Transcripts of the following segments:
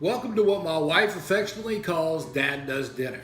Welcome to what my wife affectionately calls Dad Does Dinner.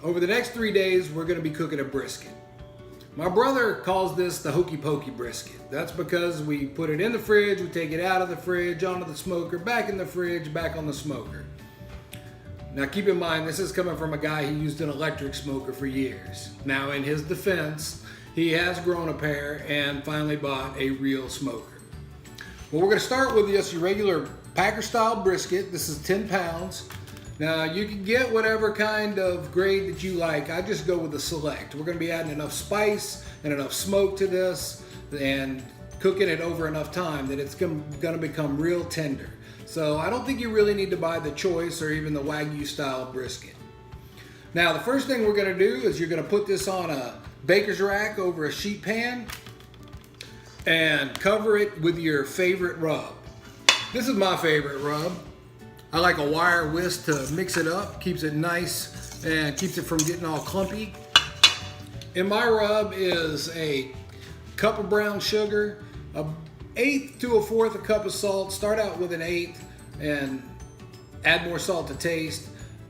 Over the next 3 days, we're going to be cooking a brisket. My brother calls this the hokey pokey brisket. That's because we put it in the fridge, we take it out of the fridge, onto the smoker, back in the fridge, back on the smoker. Now keep in mind, this is coming from a guy who used an electric smoker for years. Now in his defense, he has grown a pair and finally bought a real smoker. Well, we're going to start with just your regular Packer style brisket. This is 10 pounds. Now you can get whatever kind of grade that you like. I just go with the select. We're going to be adding enough spice and enough smoke to this and cooking it over enough time that it's going to become real tender. So I don't think you really need to buy the choice or even the Wagyu style brisket. Now the first thing we're going to do is you're going to put this on a baker's rack over a sheet pan and cover it with your favorite rub. This is my favorite rub. I like a wire whisk to mix it up, keeps it nice and keeps it from getting all clumpy. In my rub is a cup of brown sugar, an eighth to a fourth a cup of salt. Start out with an eighth and add more salt to taste.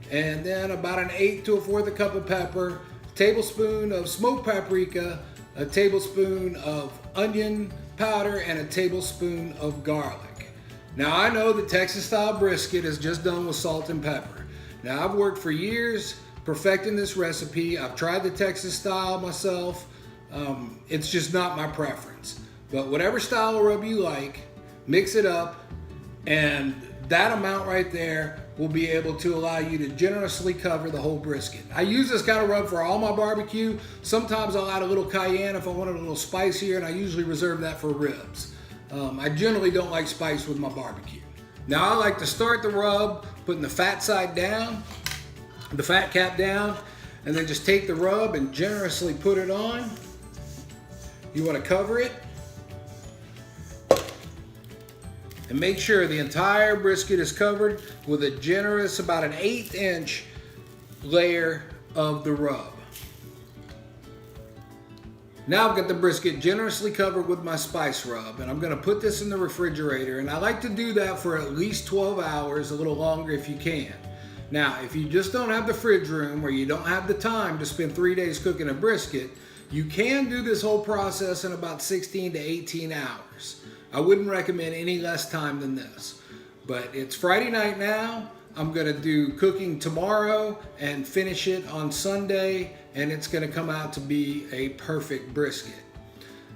And then about an eighth to a fourth a cup of pepper, a tablespoon of smoked paprika, a tablespoon of onion powder, and a tablespoon of garlic. Now I know the Texas style brisket is just done with salt and pepper. Now I've worked for years perfecting this recipe. I've tried the Texas style myself. It's just not my preference. But whatever style of rub you like, mix it up, and that amount right there will be able to allow you to generously cover the whole brisket. I use this kind of rub for all my barbecue. Sometimes I'll add a little cayenne if I want it a little spicier, and I usually reserve that for ribs. I generally don't like spice with my barbecue. Now I like to start the rub putting the fat side down, the fat cap down, and then just take the rub and generously put it on. You want to cover it and make sure the entire brisket is covered with a generous about an 1/8 inch layer of the rub. Now I've got the brisket generously covered with my spice rub, and I'm going to put this in the refrigerator, and I like to do that for at least 12 hours, a little longer if you can. Now if you just don't have the fridge room or you don't have the time to spend 3 days cooking a brisket, you can do this whole process in about 16 to 18 hours. I wouldn't recommend any less time than this. But it's Friday night now. I'm going to do cooking tomorrow and finish it on Sunday, and it's going to come out to be a perfect brisket.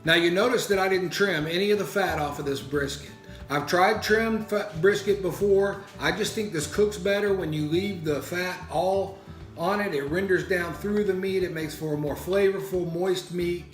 Now you notice that I didn't trim any of the fat off of this brisket. I've tried trimmed brisket before. I just think this cooks better when you leave the fat all on it. It renders down through the meat. It makes for a more flavorful, moist meat.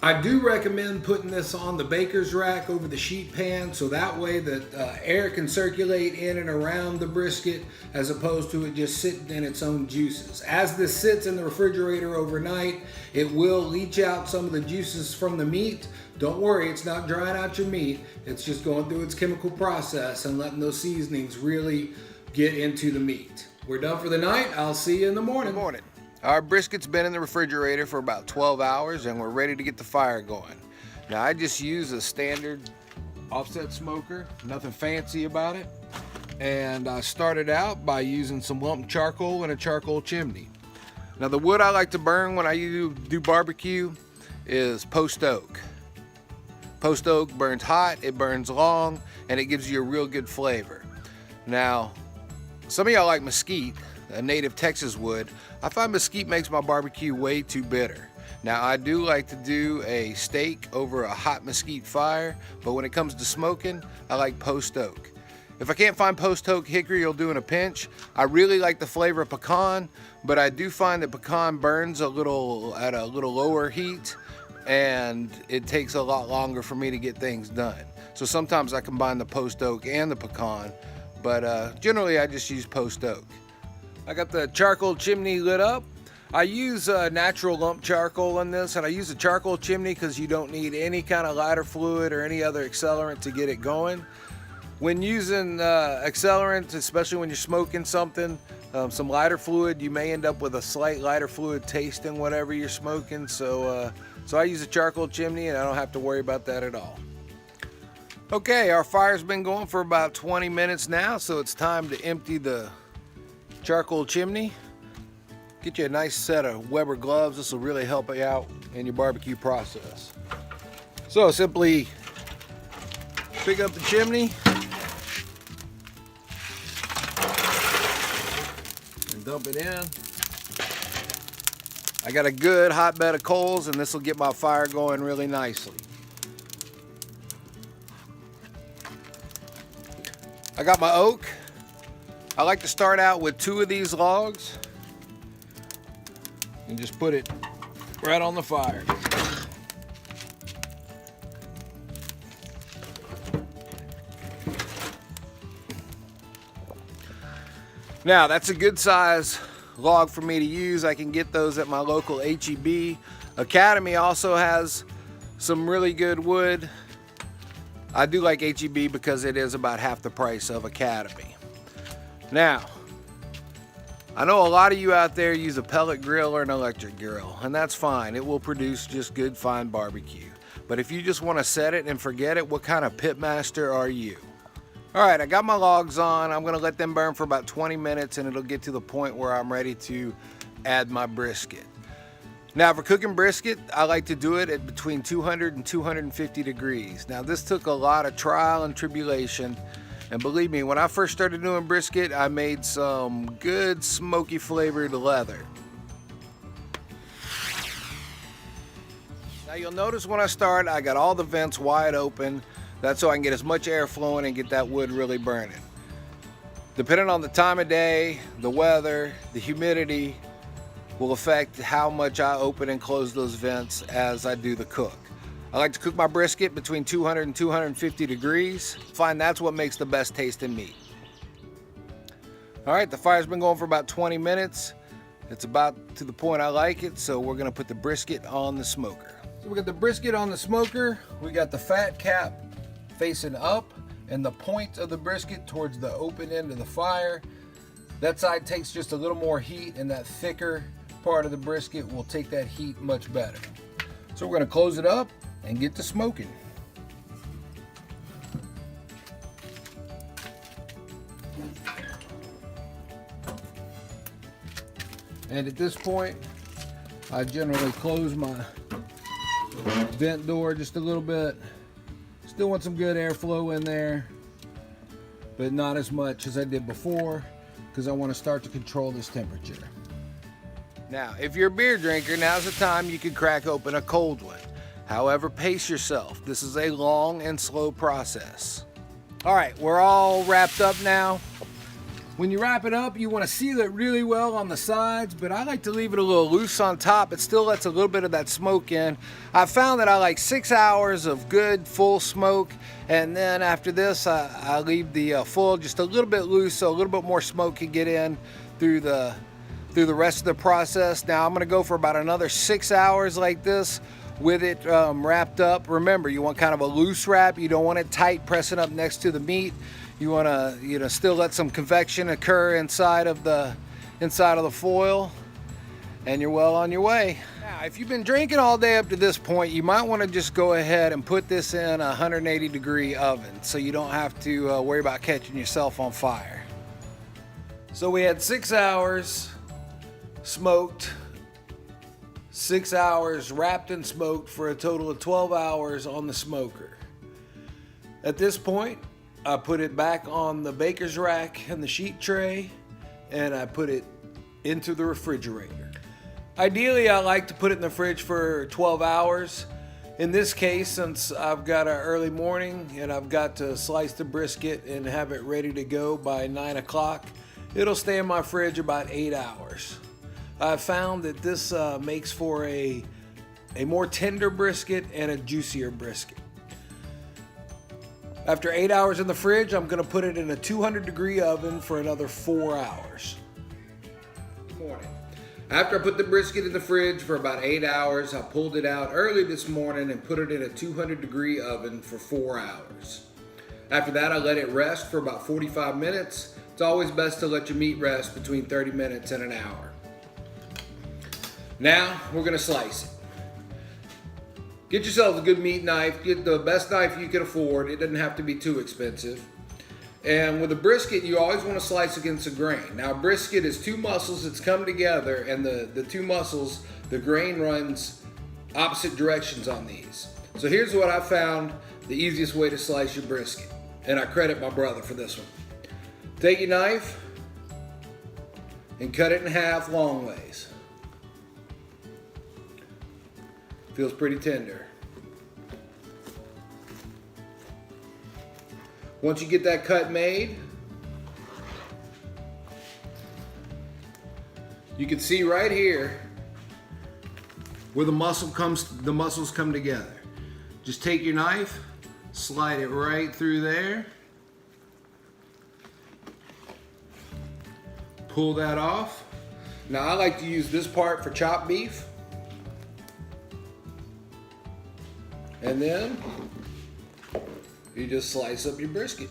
I do recommend putting this on the baker's rack over the sheet pan, so that way that air can circulate in and around the brisket as opposed to it just sitting in its own juices. As this sits in the refrigerator overnight, it will leach out some of the juices from the meat. Don't worry, it's not drying out your meat. It's just going through its chemical process and letting those seasonings really get into the meat. We're done for the night. I'll see you in the morning. Good morning. Our brisket's been in the refrigerator for about 12 hours and we're ready to get the fire going. Now I just use a standard offset smoker, nothing fancy about it. And I started out by using some lump charcoal and a charcoal chimney. Now the wood I like to burn when I do barbecue is post oak. Post oak burns hot, it burns long, and it gives you a real good flavor. Now, some of y'all like mesquite, a native Texas wood. I find mesquite makes my barbecue way too bitter. Now I do like to do a steak over a hot mesquite fire, but when it comes to smoking, I like post oak. If I can't find post oak, hickory will do in a pinch. I really like the flavor of pecan, but I do find that pecan burns at a little lower heat, and it takes a lot longer for me to get things done. So sometimes I combine the post oak and the pecan, but generally I just use post oak. I got the charcoal chimney lit up. I use natural lump charcoal in this, and I use a charcoal chimney because you don't need any kind of lighter fluid or any other accelerant to get it going. When using accelerants, especially when you're smoking something, some lighter fluid, you may end up with a slight lighter fluid taste in whatever you're smoking. So I use a charcoal chimney and I don't have to worry about that at all. Okay, our fire's been going for about 20 minutes now, so it's time to empty the charcoal chimney. Get you a nice set of Weber gloves. This will really help you out in your barbecue process. So simply pick up the chimney and dump it in. I got a good hot bed of coals, and this will get my fire going really nicely. I got my oak. I like to start out with 2 of these logs and just put it right on the fire. Now that's a good size log for me to use. I can get those at my local HEB. Academy also has some really good wood. I do like HEB because it is about half the price of Academy. Now, I know a lot of you out there use a pellet grill or an electric grill, and that's fine. It will produce just good, fine barbecue. But if you just want to set it and forget it, what kind of pit master are you? All right, I got my logs on. I'm gonna let them burn for about 20 minutes, and it'll get to the point where I'm ready to add my brisket. Now for cooking brisket, I like to do it at between 200 and 250 degrees. Now this took a lot of trial and tribulation, and believe me, when I first started doing brisket, I made some good smoky flavored leather. Now you'll notice when I start, I got all the vents wide open. That's so I can get as much air flowing and get that wood really burning. Depending on the time of day, the weather, the humidity, will affect how much I open and close those vents as I do the cook. I like to cook my brisket between 200 and 250 degrees. Find that's what makes the best tasting meat. All right, the fire's been going for about 20 minutes. It's about to the point I like it, so we're gonna put the brisket on the smoker. So we got the brisket on the smoker. We got the fat cap facing up and the point of the brisket towards the open end of the fire. That side takes just a little more heat, and that thicker part of the brisket will take that heat much better. So we're going to close it up and get to smoking. And at this point, I generally close my vent door just a little bit. Still want some good airflow in there, but not as much as I did before, because I want to start to control this temperature. Now, if you're a beer drinker, now's the time you can crack open a cold one. However, pace yourself. This is a long and slow process. All right, we're all wrapped up now. When you wrap it up, you want to seal it really well on the sides, but I like to leave it a little loose on top. It still lets a little bit of that smoke in. I found that I like 6 hours of good full smoke, and then after this, I leave the foil just a little bit loose so a little bit more smoke can get in through the rest of the process. Now I'm going to go for about another 6 hours like this with it wrapped up. Remember, you want kind of a loose wrap. You don't want it tight pressing up next to the meat. You want to, still let some convection occur inside of the foil, and you're well on your way. Now, if you've been drinking all day up to this point, you might want to just go ahead and put this in a 180-degree oven so you don't have to worry about catching yourself on fire. So we had 6 hours smoked, 6 hours wrapped and smoked for a total of 12 hours on the smoker. At this point, I put it back on the baker's rack and the sheet tray, and I put it into the refrigerator. Ideally, I like to put it in the fridge for 12 hours. In this case, since I've got an early morning and I've got to slice the brisket and have it ready to go by 9 o'clock, it'll stay in my fridge about 8 hours. I've found that this makes for a more tender brisket and a juicier brisket. After 8 hours in the fridge, I'm going to put it in a 200-degree oven for another 4 hours. Good morning. After I put the brisket in the fridge for about 8 hours, I pulled it out early this morning and put it in a 200-degree oven for 4 hours. After that, I let it rest for about 45 minutes. It's always best to let your meat rest between 30 minutes and an hour. Now, we're going to slice it. Get yourself a good meat knife. Get the best knife you can afford. It doesn't have to be too expensive. And with a brisket, you always want to slice against the grain. Now, brisket is two muscles that's come together, and the two muscles, the grain runs opposite directions on these. So here's what I found the easiest way to slice your brisket. And I credit my brother for this one. Take your knife and cut it in half long ways. Feels pretty tender. Once you get that cut made, you can see right here where the muscles come together. Just take your knife, slide it right through there. Pull that off. Now I like to use this part for chopped beef. And then you just slice up your brisket.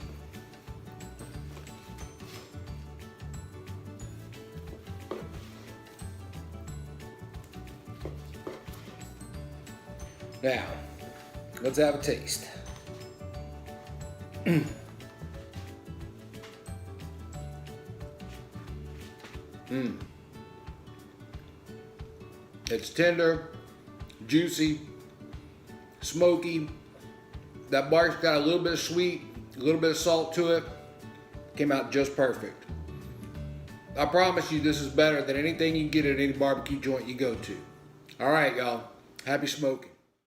Now, let's have a taste. It's tender, juicy, smoky. That bark's got a little bit of sweet, a little bit of salt to it. Came out just perfect. I promise you this is better than anything you can get at any barbecue joint you go to. All right, y'all. Happy smoking.